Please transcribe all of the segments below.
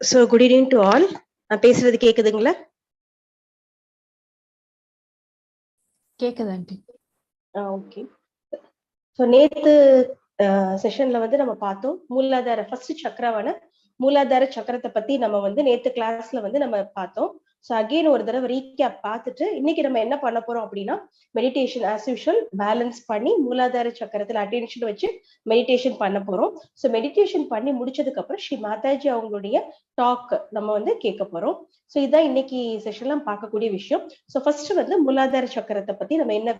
So good evening to all. நான் பேசுறது கேக்குதுங்களா? கேக்குது ஆண்டி. ஓகே. ஸோ நேத்து செஷன்ல வந்து நம்ம பார்த்தோம் மூலாதார ஃபர்ஸ்ட் சக்கரவான மூலாதார சக்கரத்தை பத்தி நம்ம வந்து நேத்து கிளாஸ்ல வந்து நம்ம பார்த்தோம். ஸோ அகெயின் ஒரு தடவை ரீகேப் பார்த்துட்டு இன்னைக்கு நம்ம என்ன பண்ண போறோம் அப்படின்னா மெடிடேஷன் ஆஸ் யூஷுவல் பேலன்ஸ் பண்ணி மூலாதார சக்கரத்துல அட்டென்ஷன் வச்சு மெடிடேஷன் பண்ண போறோம். ஸோ மெடிடேஷன் பண்ணி முடிச்சதுக்கு அப்புறம் ஸ்ரீ மாதாஜி அவங்களுடைய டாக் நம்ம வந்து கேட்க போறோம். ஸோ இதுதான் இன்னைக்கு செஷன்ல பார்க்கக்கூடிய விஷயம். ஸோ ஃபர்ஸ்ட் வந்து மூலாதார சக்கரத்தை பத்தி நம்ம என்ன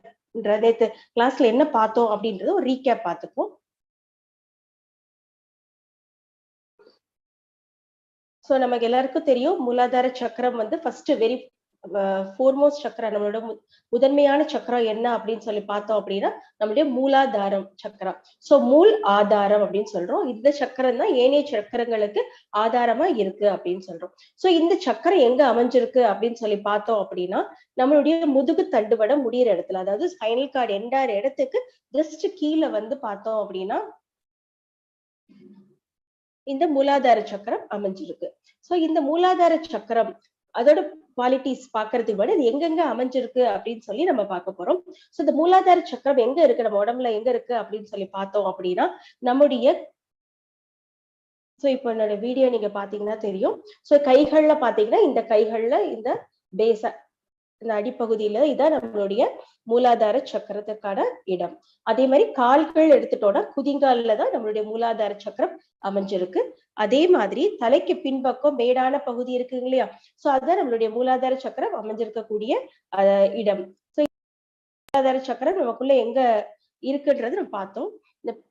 நேத்து கிளாஸ்ல என்ன பார்த்தோம் அப்படின்றத ஒரு ரீகேப் பார்த்துப்போம். ஸோ நமக்கு எல்லாருக்கும் தெரியும் மூலாதார சக்கரம் வந்து ஃபர்ஸ்ட் வெரி ஃபோர்மோஸ்ட் சக்கரம், நம்மளோட முதன்மையான சக்கரம் என்ன அப்படின்னு சொல்லி பார்த்தோம் அப்படின்னா நம்மளுடைய மூலாதாரம் சக்கரம். ஸோ மூல் ஆதாரம் அப்படின்னு சொல்றோம். இந்த சக்கரம் தான் ஏனைய சக்கரங்களுக்கு ஆதாரமா இருக்கு அப்படின்னு சொல்றோம். ஸோ இந்த சக்கரம் எங்க அமைஞ்சிருக்கு அப்படின்னு சொல்லி பார்த்தோம் அப்படின்னா நம்மளுடைய முதுகு தண்டுவட முடியிற இடத்துல, அதாவது ஸ்பைனல் கார்டு எண்டார இடத்துக்கு ஜஸ்ட் கீழே வந்து பார்த்தோம் அப்படின்னா இந்த மூலாதார சக்கரம் அமைஞ்சிருக்கு. சோ இந்த மூலாதார சக்கரம் அதோட குவாலிட்டிஸ் பாக்குறதுக்கு முன்னாடி அது எங்கெங்க அமைஞ்சிருக்கு அப்படின்னு சொல்லி நம்ம பார்க்க போறோம். சோ இந்த மூலாதார சக்கரம் எங்க இருக்கு, நம்ம உடம்புல எங்க இருக்கு அப்படின்னு சொல்லி பார்த்தோம் அப்படின்னா நம்முடைய சோ இப்போ என்னோட வீடியோ நீங்க பாத்தீங்கன்னா தெரியும். சோ கைகள்ல பாத்தீங்கன்னா இந்த கைகள்ல இந்த பேச இந்த அடிப்பகுதியில இதான் நம்மளுடைய மூலாதார சக்கரத்துக்கான இடம். அதே மாதிரி கால்கள் எடுத்துட்டோம்னா குதிங்கால்ல தான் நம்மளுடைய மூலாதார சக்கரம் அமைஞ்சிருக்கு. அதே மாதிரி தலைக்கு பின்பக்கம் மேடான பகுதி இருக்குங்க இல்லையா, சோ அதுதான் நம்மளுடைய மூலாதார சக்கரம் அமைஞ்சிருக்கக்கூடிய இடம். சோ மூலாதார சக்கரம் நமக்குள்ள எங்க இருக்குன்றது நம்ம பார்த்தோம்.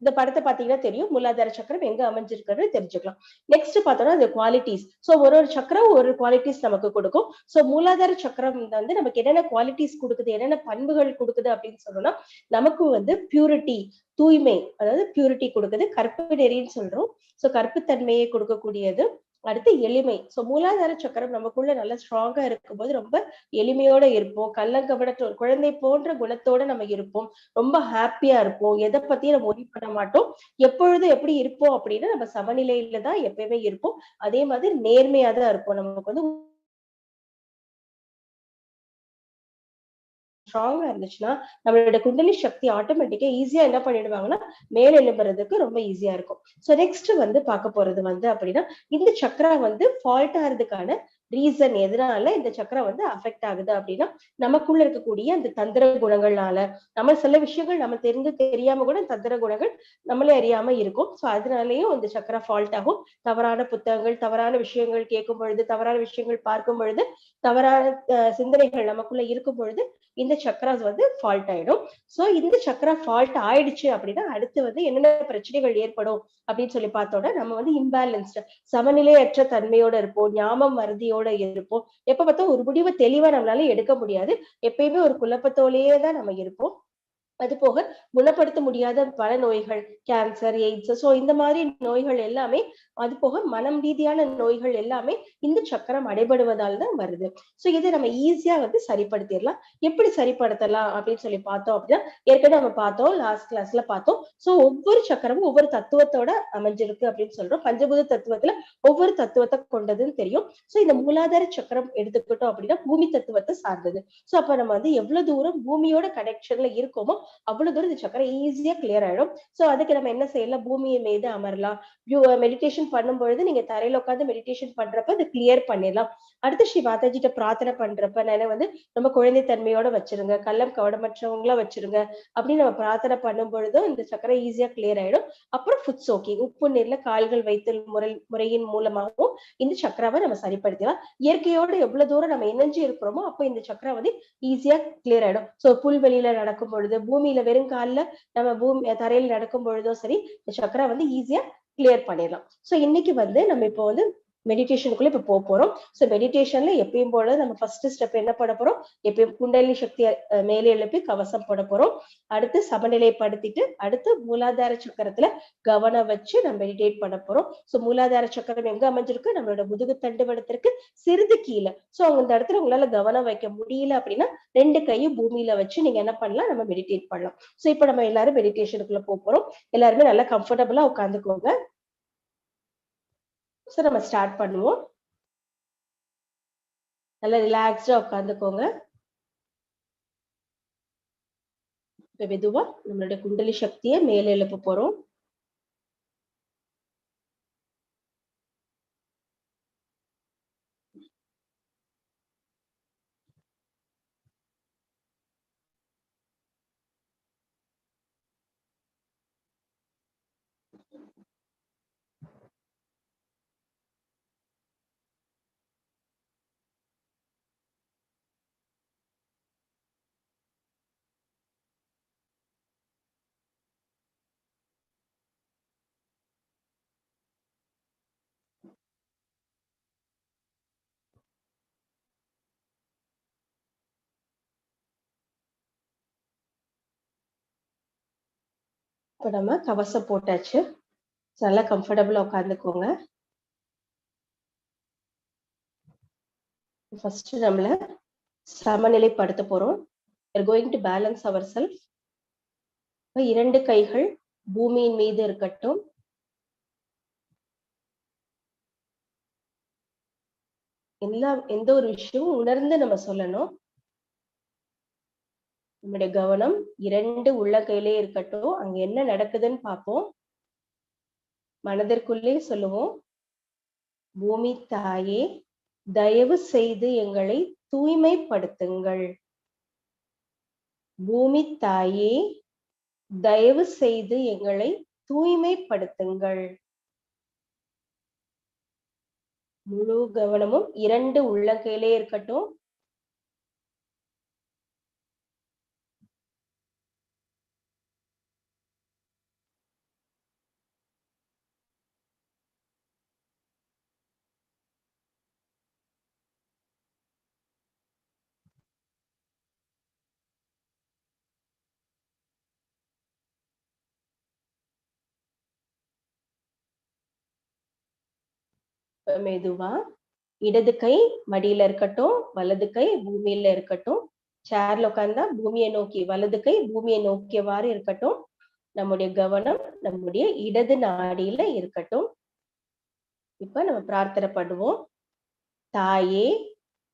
இந்த படத்தை பாத்தீங்கன்னா தெரியும் மூலாதார சக்கரம் எங்க அமைஞ்சிருக்கிறது தெரிஞ்சுக்கலாம். நெக்ஸ்ட் பார்த்தோம்னா இந்த குவாலிட்டிஸ். சோ ஒரு சக்கரம் ஒரு குவாலிட்டிஸ் நமக்கு கொடுக்கும். சோ மூலாதார சக்கரம் வந்து நமக்கு என்னென்ன குவாலிட்டிஸ் கொடுக்குது, என்னென்ன பண்புகள் கொடுக்குது அப்படின்னு சொல்லணும்னா நமக்கு வந்து பியூரிட்டி, தூய்மை, அதாவது பியூரிட்டி கொடுக்குது. கற்பு நெறின்னு சொல்றோம். சோ கற்புத்தன்மையை கொடுக்கக்கூடியது. அடுத்து எளிமை. சோ மூலாதார சக்கரம் நமக்குள்ள நல்லா ஸ்ட்ராங்கா இருக்கும்போது ரொம்ப எளிமையோட இருப்போம். கள்ளங்கபட குழந்தை போன்ற குணத்தோட நம்ம இருப்போம். ரொம்ப ஹாப்பியா இருப்போம். எதை பத்தியும் நம்ம ஒரி பண்ண மாட்டோம். எப்பொழுதும் எப்படி இருப்போம் அப்படின்னா நம்ம சமநிலையில தான் எப்பயுமே இருப்போம். அதே மாதிரி நேர்மையா தான் இருப்போம். நமக்கு வந்து ஸ்ட்ராங்கா இருந்துச்சுன்னா நம்மளோட குண்டலி சக்தி ஆட்டோமேட்டிக்கா ஈஸியா என்ன பண்ணிடுவாங்கன்னா மேல எழும்புறதுக்கு ரொம்ப ஈஸியா இருக்கும். சோ நெக்ஸ்ட் வந்து பார்க்க போறது வந்து அப்படின்னா இந்த சக்கரா வந்து ஃபால்ட் ஆகிறதுக்கான ரீசன் எதனால இந்த சக்கரம் வந்து அஃபெக்ட் ஆகுது அப்படின்னா நமக்குள்ள இருக்கக்கூடிய அந்த தந்திர குணங்கள்னால, நம்ம சில விஷயங்கள் நம்ம தெரிந்து தெரியாம கூட தந்திர குணங்கள் நம்மளே அறியாம இருக்கும். சோ அதனாலயும் இந்த சக்கரா ஃபால்ட் ஆகும். தவறான புத்தகங்கள், தவறான விஷயங்கள் கேட்கும் பொழுது, தவறான விஷயங்கள் பார்க்கும் பொழுது, தவறான சிந்தனைகள் நமக்குள்ள இருக்கும் பொழுது இந்த சக்கராஸ் வந்து ஃபால்ட் ஆயிடும். சோ இந்த சக்கரா ஃபால்ட் ஆயிடுச்சு அப்படின்னா அடுத்து வந்து என்னென்ன பிரச்சனைகள் ஏற்படும் அப்படின்னு சொல்லி பார்த்தோம்னா நம்ம வந்து இம்பேலன்ஸ்டு, சமநிலையற்ற தன்மையோட இருப்போம். ஞாபகம் மறதியோட இருப்போம். எப்ப பார்த்தா ஒரு முடிவை தெளிவா நம்மளால எடுக்க முடியாது. எப்பயுமே ஒரு குழப்பத்தோடயே தான் நம்ம இருப்போம். அது போக குணப்படுத்த முடியாத பல நோய்கள், கேன்சர், எய்ட்ஸ், சோ இந்த மாதிரி நோய்கள் எல்லாமே, அது போக மனம் ரீதியான நோய்கள் எல்லாமே இந்த சக்கரம் அடைபடுவதால் தான் வருது. சோ இதை நம்ம ஈஸியா வந்து சரிப்படுத்திடலாம். எப்படி சரிப்படுத்தலாம் அப்படின்னு சொல்லி பார்த்தோம் அப்படின்னா ஏற்கனவே நம்ம பார்த்தோம், லாஸ்ட் கிளாஸ்ல பார்த்தோம். சோ ஒவ்வொரு சக்கரமும் ஒவ்வொரு தத்துவத்தோட அமைஞ்சிருக்கு அப்படின்னு சொல்றோம். பஞ்சபூத தத்துவத்துல ஒவ்வொரு தத்துவத்தை கொண்டதுன்னு தெரியும். சோ இந்த மூலாதார சக்கரம் எடுத்துக்கிட்டோம் அப்படின்னா பூமி தத்துவத்தை சார்ந்தது. சோ அப்ப நம்ம வந்து எவ்வளவு தூரம் பூமியோட கனெக்ஷன்ல இருக்கோமோ அவ்வளவு தூரம் இந்த சக்கரம் ஈஸியா கிளியர் ஆயிடும். சோ அதுக்கு நம்ம என்ன செய்யலாம், பூமியை மீது அமரலாம். மெடிடேஷன் பண்ணும் பொழுது நீங்க தரையில உட்காந்து மெடிடேஷன் பண்றப்ப அதை கிளியர் பண்ணிடலாம். அடுத்து ஸ்ரீ மாதாஜிட்ட பிரார்த்தனை பண்றப்ப நான் வந்து நம்ம குழந்தை தன்மையோட வச்சிருங்க, கள்ளம் கவடமற்றவங்களா வச்சிருங்க அப்படின்னு நம்ம பிரார்த்தனை பண்ணும் பொழுதும் இந்த சக்கரம் ஈஸியா கிளியர் ஆயிடும். அப்புறம் ஃபுட் சோக்கிங், உப்பு நீர்ல கால்கள் வைத்தல் முறையின் மூலமாகவும் இந்த சக்கராவை நம்ம சரிப்படுத்தலாம். இயற்கையோட எவ்வளவு தூரம் நம்ம இணைஞ்சு இருக்கிறோமோ அப்போ இந்த சக்கரம் வந்து ஈஸியா கிளியர் ஆயிடும். சோ புல்வெளியில நடக்கும் பொழுது, பூமியில வெறும் கால்ல நம்ம தரையில நடக்கும் பொழுதும் சரி இந்த சக்கரா வந்து ஈஸியா கிளியர் பண்ணிடலாம். சோ இன்னைக்கு வந்து நம்ம இப்போ வந்து மெடிடேஷனுக்குள்ள இப்ப போறோம். சோ மெடிடேஷன்ல எப்பயும் போல நம்ம ஃபர்ஸ்ட் ஸ்டெப் என்ன பண்ண போறோம், எப்பயும் குண்டலினி சக்தியை மேலே எழுப்பி கவசம் போட போறோம். அடுத்து சமநிலைப்படுத்திட்டு அடுத்து மூலாதார சக்கரத்துல கவனம் வச்சு நம்ம மெடிடேட் பண்ண போறோம். சோ மூலாதார சக்கரம் எங்க அமைஞ்சிருக்கு, நம்மளோட முதுகு தண்டுவடத்திற்கு சிறிது கீழே. சோ அந்த இடத்துல உங்களால கவனம் வைக்க முடியல அப்படின்னா 2 கையும் பூமியில வச்சு நீங்க என்ன பண்ணலாம், நம்ம மெடிடேட் பண்ணலாம். சோ இப்ப நம்ம எல்லாரும் மெடிடேஷனுக்குள்ள போறோம். எல்லாருமே நல்லா கம்ஃபர்டபுளா உட்காந்துக்கோங்க. சோ நம்ம ஸ்டார்ட் பண்ணுவோம். நல்லா ரிலாக்ஸ்டா உட்கார்ந்துக்கோங்க. இப்ப மெதுவா நம்மளுடைய குண்டலி சக்தியை மேல எழுப்ப போறோம். இப்ப நம்ம கவசம் போட்டாச்சு. நல்லா கம்ஃபர்டபுளா உட்கார்ந்துக்கோங்க. ஃபர்ஸ்ட் நம்மள சமநிலைப்படுத்த போறோம். We are going to balance ourselves. இரண்டு கைகள் பூமியின் மீது இருக்கட்டும். எந்த ஒரு விஷயமும் உணர்ந்து நம்ம சொல்லணும். நம்முடைய கவனம் இரண்டு உள்ளங்கையிலே இருக்கட்டும். அங்க என்ன நடக்குதுன்னு பார்ப்போம். மனதிற்குள்ளே சொல்லுவோம், பூமி தாயே, தயவு செய்து எங்களை தூய்மைப்படுத்துங்கள். பூமி தாயே, தயவு செய்து எங்களை தூய்மைப்படுத்துங்கள். முழு கவனமும் இரண்டு உள்ளங்கையிலே இருக்கட்டும். மெதுவா இடது கை மடியில இருக்கட்டும், வலது கை பூமியில இருக்கட்டும். சேர்ல உட்கார்ந்தா பூமியை நோக்கி, வலது கை பூமியை நோக்கியவாறு இருக்கட்டும். நம்முடைய கவனம் நம்முடைய இடது நாடியில இருக்கட்டும். இப்ப நம்ம பிரார்த்தனை பண்ணுவோம். தாயே,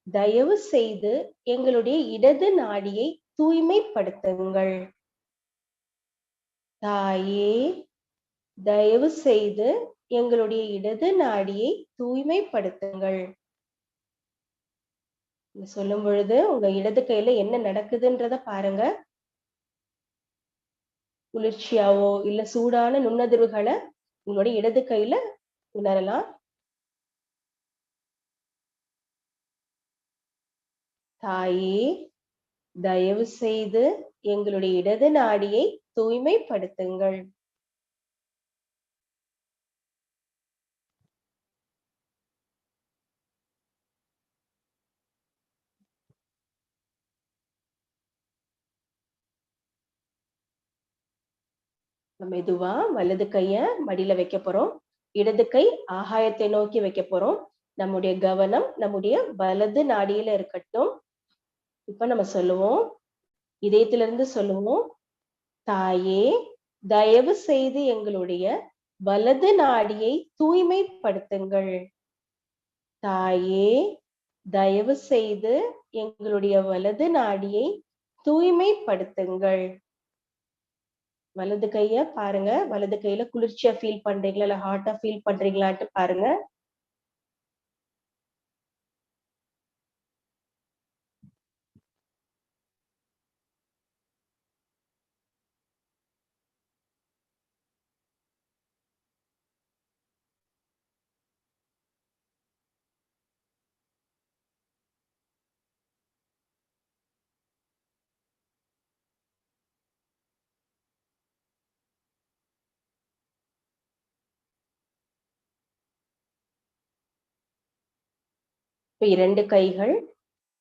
தயவு செய்து எங்களுடைய இடது நாடியை தூய்மைப்படுத்துங்கள். தாயே, தயவு செய்து எங்களுடைய இடது நாடியை தூய்மைப்படுத்துங்கள். சொல்லும் பொழுது உங்க இடது கையில என்ன நடக்குதுன்றத பாருங்க. குளிர்ச்சியாவோ இல்ல சூடான நுண்ணதிர்வுகளை உங்களுடைய இடது கையில உணரலாம். தாயே, தயவு செய்து எங்களுடைய இடது நாடியை தூய்மைப்படுத்துங்கள். மெதுவா வலது கைய மடியில வைக்க போறோம். இடது கை ஆகாயத்தை நோக்கி வைக்க போறோம். நம்முடைய கவனம் நம்முடைய வலது நாடியில இருக்கட்டும். இப்ப நம்ம சொல்லுவோம், இதயத்திலிருந்து சொல்லுவோம், தாயே, தயவு செய்து எங்களுடைய வலது நாடியை தூய்மைப்படுத்துங்கள். தாயே, தயவு செய்து எங்களுடைய வலது நாடியை தூய்மைப்படுத்துங்கள். வலது கைய பாருங்க. வலது கையில குளிர்ச்சியா ஃபீல் பண்றீங்களா இல்ல ஹாட்டா ஃபீல் பண்றீங்களான்ட்டு பாருங்க. இப்ப இரண்டு கைகள்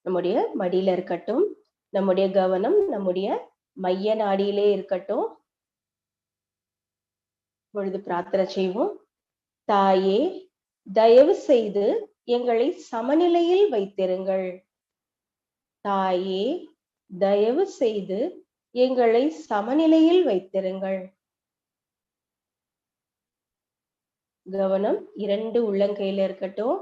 நம்முடைய மடியில இருக்கட்டும். நம்முடைய கவனம் நம்முடைய மைய நாடியிலே இருக்கட்டும். பொழுது பிரார்த்தனை செய்வோம். தாயே, தயவு செய்து எங்களை சமநிலையில் வைத்திருங்கள். தாயே, தயவு செய்து எங்களை சமநிலையில் வைத்திருங்கள். கவனம் 2 உள்ளங்கையில இருக்கட்டும்.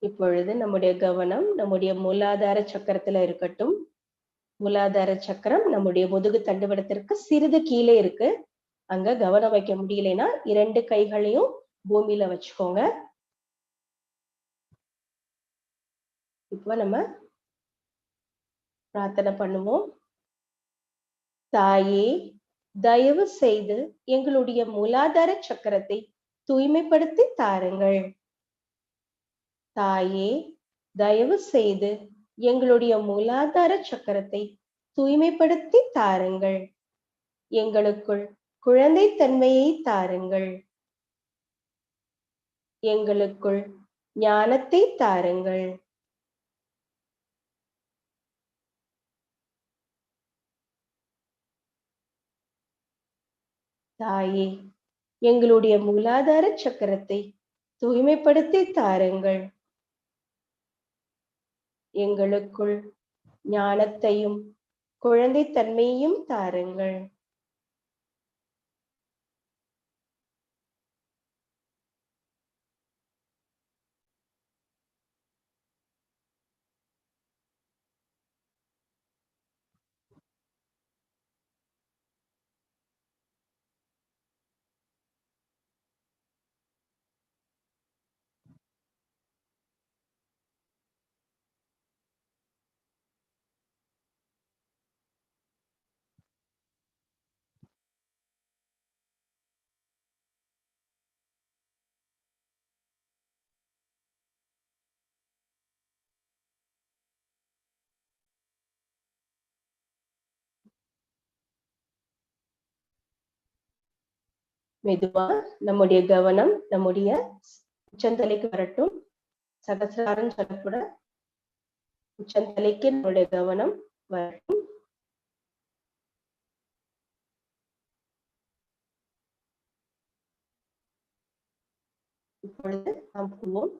இப்பொழுது நம்முடைய கவனம் நம்முடைய மூலாதார சக்கரத்துல இருக்கட்டும். மூலாதார சக்கரம் நம்முடைய முதுகு தண்டுவடத்திற்கு சிறிது கீழே இருக்கு. அங்க கவனம் வைக்க முடியலைன்னா 2 கைகளையும் பூமியில வச்சுக்கோங்க. இப்போ நம்ம பிரார்த்தனை பண்ணுவோம். தாயே, தயவு செய்து எங்களுடைய மூலாதார சக்கரத்தை தூய்மைப்படுத்தி தாருங்கள். தாயே, தயவு செய்து எங்களுடைய மூலாதார சக்கரத்தை தூய்மைப்படுத்தி தாருங்கள். எங்களுக்குள் குழந்தை தன்மையை தாருங்கள். எங்களுக்குள் ஞானத்தை தாருங்கள். தாயே, எங்களுடைய மூலாதார சக்கரத்தை தூய்மைப்படுத்தி தாருங்கள். எங்களுக்குள் ஞானத்தையும் குழந்தை தன்மையையும் தாருங்கள். மெதுவா நம்முடைய கவனம் நம்முடைய உச்சந்தலைக்கு வரட்டும். சகசிராரம் சொல்லக்கூட உச்சந்தலைக்கு நம்முடைய கவனம் வரட்டும். இப்பொழுது நாம் கூறுவோம்.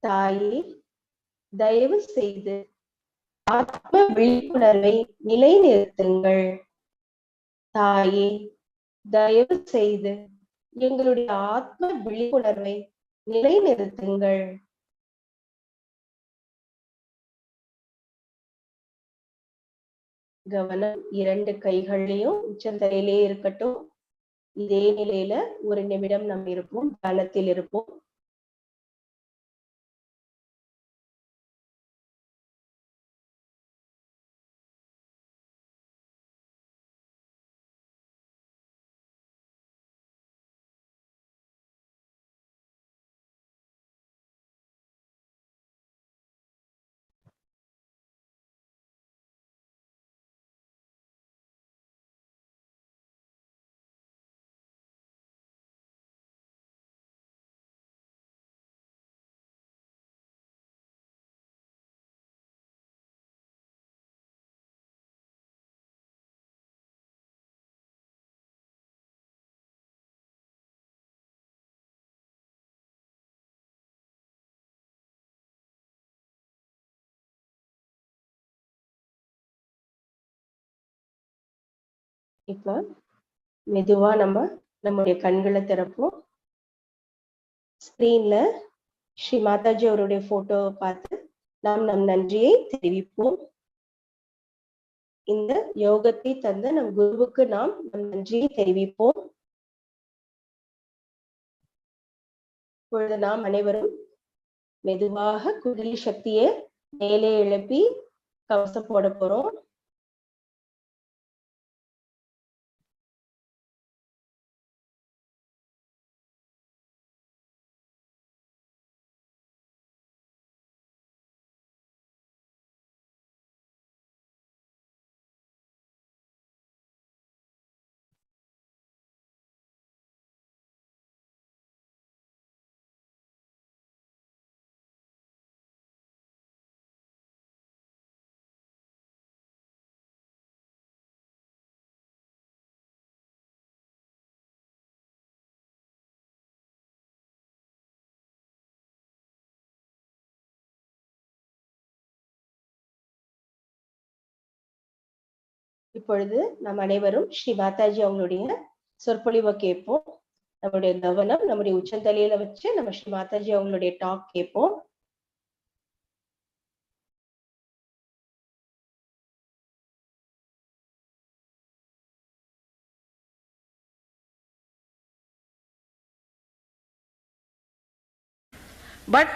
தாயே, தயவு செய்து ஆத்ம விழிப்புணர்வை நிலைநிறுத்துங்கள். தாயே, தயவு செய்து எங்களுடைய ஆத்ம விழிப்புணர்வை நிலைநிறுத்துங்கள். கவனம் 2 கைகள்லயும் உச்சந்தலையிலே இருக்கட்டும். இதே நிலையில 1 நிமிடம் நாம் இருப்போம், தியானத்தில் இருப்போம். இப்ப மெதுவா நம்முடைய கண்களை திறப்போம். ஸ்கிரீன்ல ஸ்ரீ மாதாஜி அவருடைய போட்டோவை பார்த்து நாம் நம் நன்றியை தெரிவிப்போம். இந்த யோகத்தை தந்த நம் குருவுக்கு நாம் நம் நன்றியை தெரிவிப்போம். இப்பொழுது நாம் அனைவரும் மெதுவாக குண்டலினி சக்தியை மேலே எழுப்பி கவசம் போட போறோம். இப்பொழுது நாம் அனைவரும் ஸ்ரீ மாதாஜி அவங்களுடைய சொற்பொழிவை கேட்போம். நம்முடைய கவனம் நம்முடைய உச்சந்தலையில வச்சு நம்ம ஸ்ரீ மாதாஜி அவங்களுடைய டாக் கேட்போம். But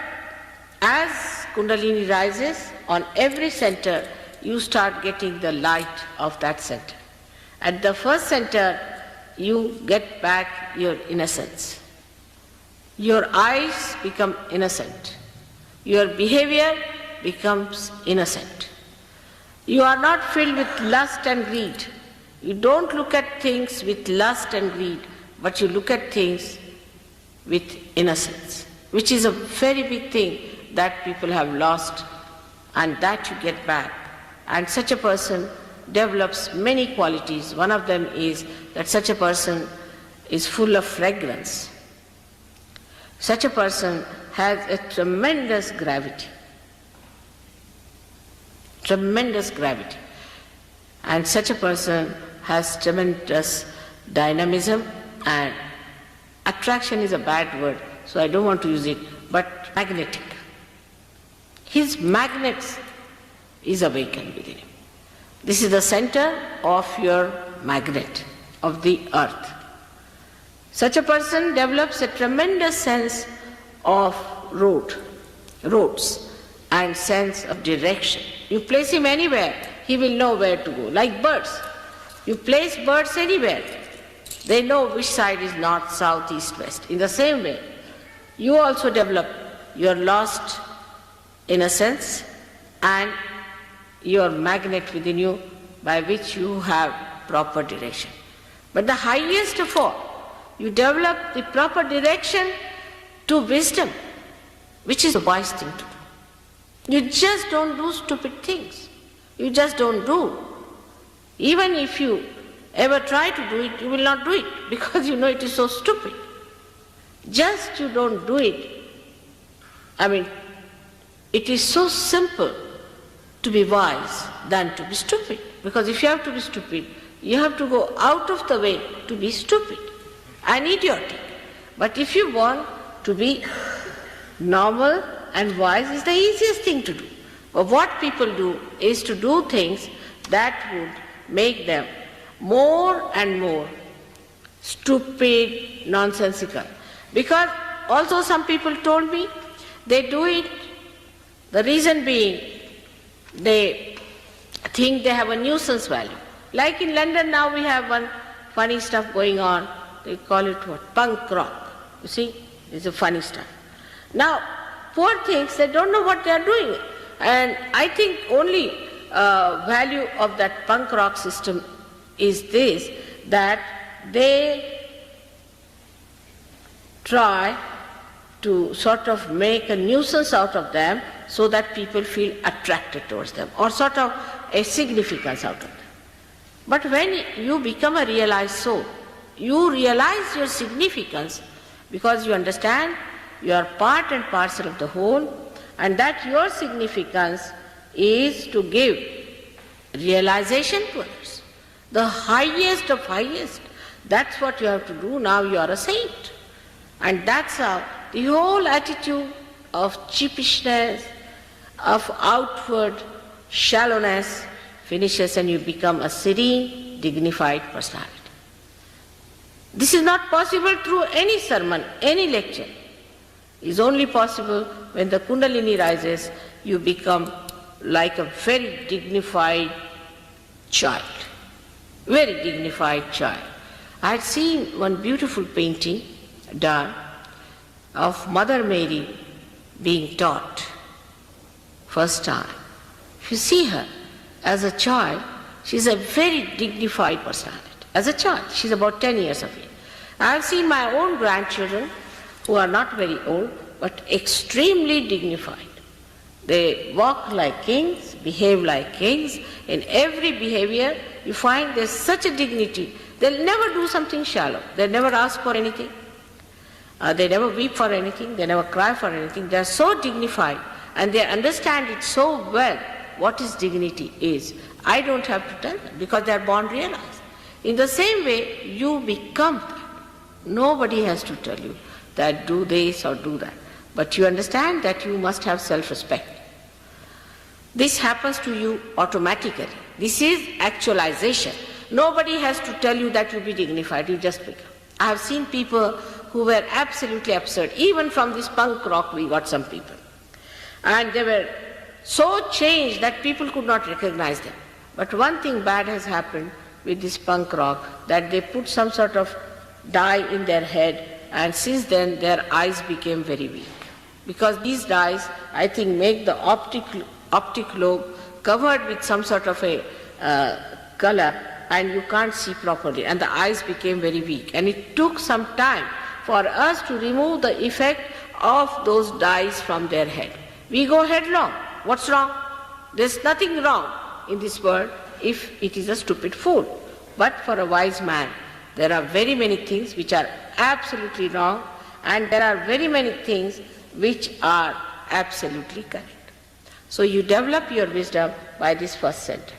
as Kundalini rises, on every center, you start getting the light of that center. At the first center, you get back your innocence. Your eyes become innocent. Your behavior becomes innocent. You are not filled with lust and greed. You don't look at things with lust and greed, but you look at things with innocence, which is a very big thing that people have lost, and that you get back. And such a person develops many qualities. One of them is that such a person is full of fragrance. Such a person has a tremendous gravity. Tremendous gravity. And such a person has tremendous dynamism, and attraction is a bad word, so I don't want to use it, but magnetic. His magnet is awakened within him. This is the center of your magnet, of the earth. Such a person develops a tremendous sense of roads, and sense of direction. You place him anywhere, he will know where to go. Like birds. You place birds anywhere, they know which side is north, south, east, west. In the same way, you also develop your lost innocence and your magnet within you by which you have proper direction. But the highest of all, you develop the proper direction to wisdom, which is a wise thing to do. You just don't do stupid things. You just don't do. Even if you ever try to do it, you will not do it because you know it is so stupid. Just you don't do it. I mean, it is so simple to be wise than to be stupid. Because if you have to be stupid, you have to go out of the way to be stupid and idiotic. But if you want to be normal and wise, is the easiest thing to do. But what people do is to do things that would make them more and more stupid, nonsensical. Because also some people told me they do it, the reason being they think they have a nuisance value. Like in London now we have one funny stuff going on, they call it what? Punk rock. You see, it's a funny stuff. Now, poor things, they don't know what they are doing. And I think only value of that punk rock system is this, that they try to sort of make a nuisance out of them so that people feel attracted towards them, or sort of a significance out of them. But when you become a realized soul, you realize your significance because you understand you are part and parcel of the whole, and that your significance is to give realization to others. The highest of highest. That's what you have to do. Now you are a saint. And that's how the whole attitude of cheapishness, of outward shallowness finishes, and you become a serene, dignified personality. This is not possible through any sermon, any lecture. It is only possible when the Kundalini rises, you become like a very dignified child. Very dignified child. I had seen one beautiful painting done of Mother Mary being taught first time. If you see her as a child, she is a very dignified personality. As a child, she is about 10 years of age. I have seen my own grandchildren who are not very old but extremely dignified. They walk like kings, behave like kings. In every behavior, you find there's such a dignity. They'll never do something shallow. They'll never ask for anything. They never weep for anything. They never cry for anything. They're so dignified, and they understand it so well what is dignity is. I don't have to tell them because they are born realized. In the same way, you become that. Nobody has to tell you that do this or do that. But you understand that you must have self-respect. This happens to you automatically. This is actualization. Nobody has to tell you that you be dignified, you just become. I have seen people who were absolutely absurd. Even from this punk rock we got some people. And they were so changed that people could not recognize them. But one thing bad has happened with this punk rock, that they put some sort of dye in their head, and since then their eyes became very weak. Because these dyes, I think, make the optic lobe covered with some sort of a color, and you can't see properly, and the eyes became very weak. And it took some time for us to remove the effect of those dyes from their head. We go headlong. What's wrong? There's nothing wrong in this world if it is a stupid fool. But for a wise man, there are very many things which are absolutely wrong, and there are very many things which are absolutely correct. So you develop your wisdom by this first sentence.